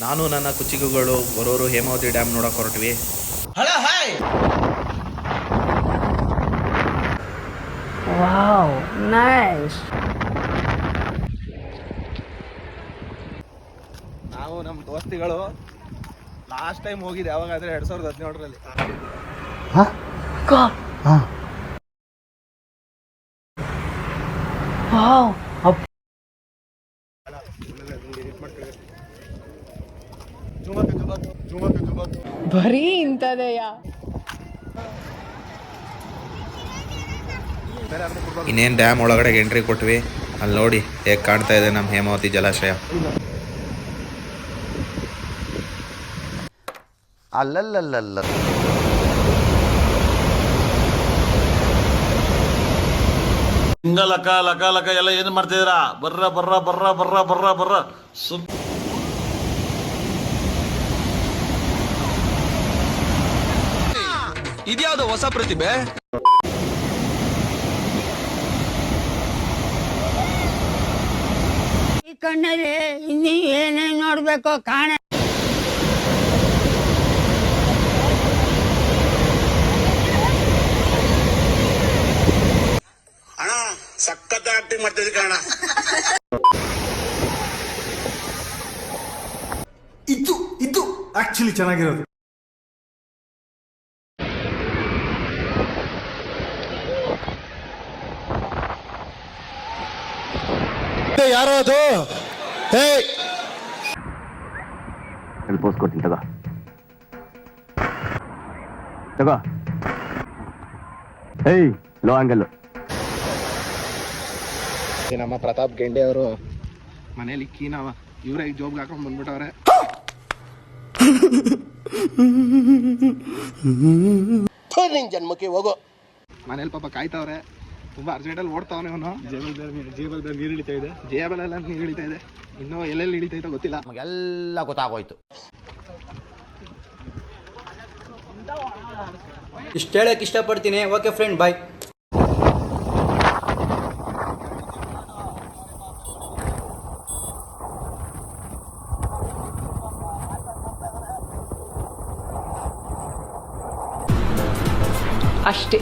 ನಾನು ನನ್ನ ಕುಚಿಕುಗಳು ಬರೋರು ಹೇಮಾವತಿ ಡ್ಯಾಮ್ ನೋಡಕ್ಕೆ ಹೊರಟ್ವಿ. Wow, nice. ನಾವು ನಮ್ಮ ದೋಸ್ತಿಗಳು ಲಾಸ್ಟ್ ಟೈಮ್ ಹೋಗಿದ್ದು ಯಾವಾಗಾದ್ರೆ 2017ರಲ್ಲಿ. ವಾವ್, ಬರೀ ಇಂಥದೆಯ. ಇನ್ನೇನು ಡ್ಯಾಮ್ ಒಳಗಡೆ ಎಂಟ್ರಿ ಕೊಟ್ವಿ. ಅಲ್ಲಿ ನೋಡಿ ಹೇಗೆ ಕಾಣ್ತಾ ಇದೆ ನಮ್ಮ ಹೇಮಾವತಿ ಜಲಾಶಯ. ಅಲ್ಲಲ್ಲಲ್ಲ, ಹಿಂಗ ಲಕ ಲಕ ಲಕ ಎಲ್ಲ ಏನ್ ಮಾಡ್ತಿದ್ದೀರಾ? ಬರ್ರ ಬರ್ರ ಬರ್ರ ಬರ್ರ ಬರ್ರ ಬರ್ರ ಇದ್ಯಾವುದು ಹೊಸ ಪ್ರತಿಭೆ? ಈ ಕಣ್ಣಲ್ಲಿ ಇನ್ನೂ ಏನೇನು ನೋಡ್ಬೇಕೋ ಕಾಣ. ಅಣ್ಣ ಸಖತ್ ಆಕ್ಟಿಂಗ್ ಮಾಡ್ತಿದ್ದೆ ಕಣ. ಇದು ಆಕ್ಚುಲಿ ಚೆನ್ನಾಗಿರೋದು. ಯಾರೋ ಅದು ಪೋಸ್ ಕೊಡ್ತೀನಿ, ತಗೋ. ಹೇಯ್, ಲೋ ಆಂಗಲ್. ನಮ್ಮ ಪ್ರತಾಪ್ ಗೆಂಡೆ ಅವರು ಮನೇಲಿ ಕೀನವ ಇವ್ರ ಜೋಬ್ಗೆ ಹಾಕೊಂಡ್ ಬಂದ್ಬಿಟ್ಟವ್ರೆ. ನಿನ್ ಜನ್ಮಕ್ಕೆ ಹೋಗೋ. ಮನೇಲಿ ಪಾಪ ಕಾಯ್ತವ್ರೆ. ತುಂಬಾ ಅರ್ಜೆಂಟಲ್ಲಿ ಓಡ್ತಾವನೆ ಅವನು. ಜೇಬಲ್ ನೀರು ಇಳಿತಾ ಇದೆ, ಜೇಬಲೆಲ್ಲ ನೀರು ಇಳಿತಾ ಇದೆ. ಇನ್ನೂ ಎಲ್ಲೆಲ್ಲಿ ಇಳಿತೈತೋ ಗೊತ್ತಿಲ್ಲ. ನಮಗೆಲ್ಲ ಗೊತ್ತಾಗೋಯ್ತು. ಇಷ್ಟು ಹೇಳಕ್ ಇಷ್ಟಪಡ್ತೀನಿ. ಓಕೆ ಫ್ರೆಂಡ್, ಬಾಯ್. ಅಷ್ಟೇ.